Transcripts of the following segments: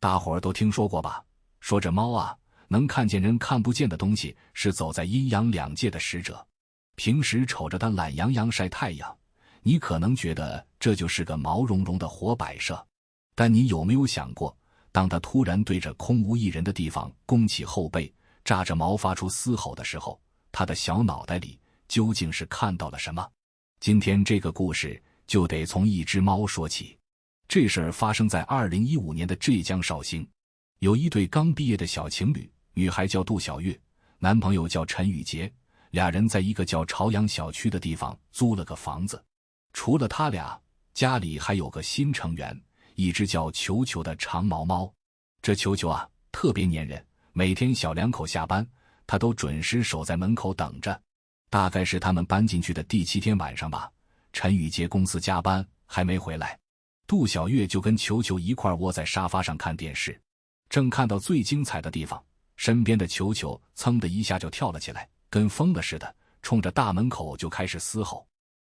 大伙儿都听说过吧？说这猫啊，能看见人看不见的东西，是走在阴阳两界的使者。平时瞅着它懒洋洋晒太阳，你可能觉得这就是个毛茸茸的活摆设，但你有没有想过，当它突然对着空无一人的地方弓起后背，炸着毛发出嘶吼的时候，它的小脑袋里究竟是看到了什么？今天这个故事就得从一只猫说起。这事儿发生在2015年的浙江绍兴，有一对刚毕业的小情侣，女孩叫杜小月，男朋友叫陈宇杰，俩人在一个叫朝阳小区的地方租了个房子。除了他俩，家里还有个新成员，一只叫球球的长毛猫。这球球啊，特别粘人，每天小两口下班，他都准时守在门口等着。大概是他们搬进去的第7天晚上吧，陈宇杰公司加班还没回来，杜小月就跟球球一块窝在沙发上看电视。正看到最精彩的地方，身边的球球噌的一下就跳了起来，跟疯了似的，冲着大门口就开始嘶吼。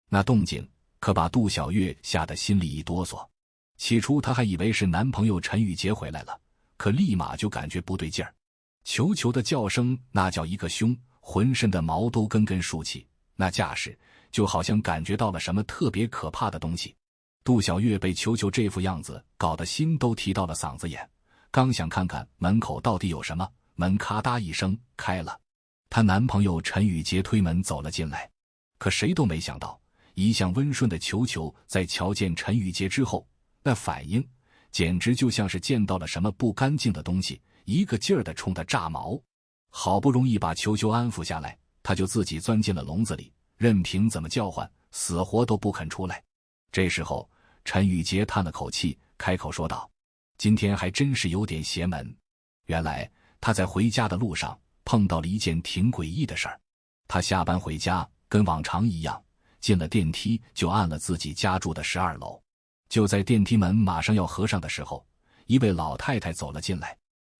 那动静可把杜小月吓得心里一哆嗦。起初她还以为是男朋友陈宇杰回来了，可立马就感觉不对劲儿。球球的叫声那叫一个凶，浑身的毛都根竖起，那架势就好像感觉到了什么特别可怕的东西。杜小月被球球这副样子搞得心都提到了嗓子眼，刚想看看门口到底有什么，门咔嗒一声开了，她男朋友陈宇杰推门走了进来。可谁都没想到，一向温顺的球球在瞧见陈宇杰之后，那反应简直就像是见到了什么不干净的东西，一个劲儿地冲他炸毛。好不容易把球球安抚下来，他就自己钻进了笼子里，任凭怎么叫唤，死活都不肯出来。这时候陈宇杰叹了口气，开口说道：今天还真是有点邪门。原来他在回家的路上碰到了一件挺诡异的事儿。他下班回家跟往常一样，进了电梯就按了自己家住的12楼。就在电梯门马上要合上的时候，一位老太太走了进来。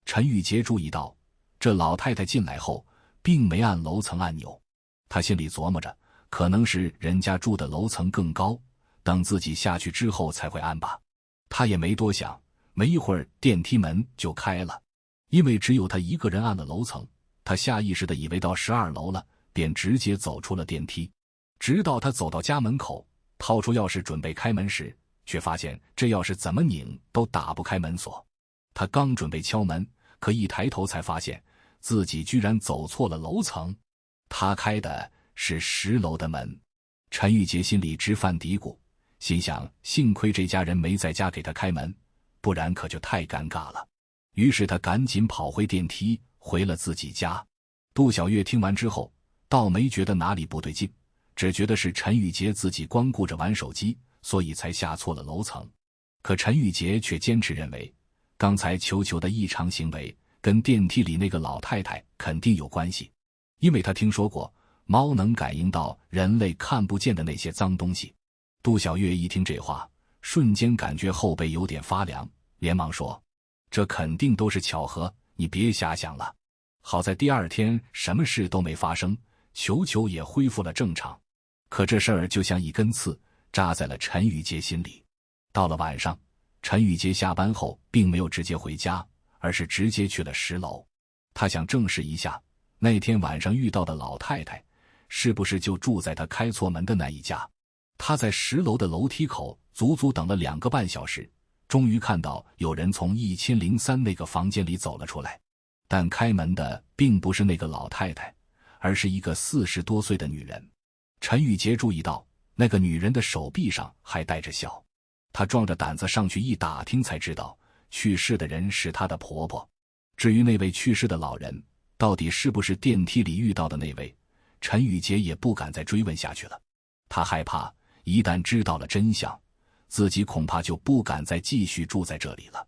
陈宇杰注意到这老太太进来后并没按楼层按钮，他心里琢磨着，可能是人家住的楼层更高，等自己下去之后才会按吧。他也没多想，没一会儿电梯门就开了。因为只有他一个人按了楼层，他下意识地以为到12楼了，便直接走出了电梯。直到他走到家门口，掏出钥匙准备开门时，却发现这钥匙怎么拧都打不开门锁。他刚准备敲门，可一抬头才发现自己居然走错了楼层，他开的是10楼的门。陈玉杰心里直犯嘀咕，心想幸亏这家人没在家给他开门，不然可就太尴尬了。于是他赶紧跑回电梯，回了自己家。杜小月听完之后倒没觉得哪里不对劲，只觉得是陈玉杰自己光顾着玩手机，所以才下错了楼层。可陈玉杰却坚持认为，刚才球球的异常行为跟电梯里那个老太太肯定有关系，因为他听说过猫能感应到人类看不见的那些脏东西。杜小月一听这话，瞬间感觉后背有点发凉，连忙说：这肯定都是巧合，你别瞎想了。好在第二天什么事都没发生，球球也恢复了正常。可这事儿就像一根刺扎在了陈宇杰心里。到了晚上，陈宇杰下班后并没有直接回家，而是直接去了10楼。他想证实一下，那天晚上遇到的老太太是不是就住在他开错门的那一家。他在10楼的楼梯口足足等了2个半小时，终于看到有人从1003那个房间里走了出来。但开门的并不是那个老太太，而是一个40多岁的女人。陈宇杰注意到那个女人的手臂上还带着笑，他壮着胆子上去一打听，才知道去世的人是她的婆婆。至于那位去世的老人到底是不是电梯里遇到的那位，陈宇杰也不敢再追问下去了。他害怕一旦知道了真相，自己恐怕就不敢再继续住在这里了。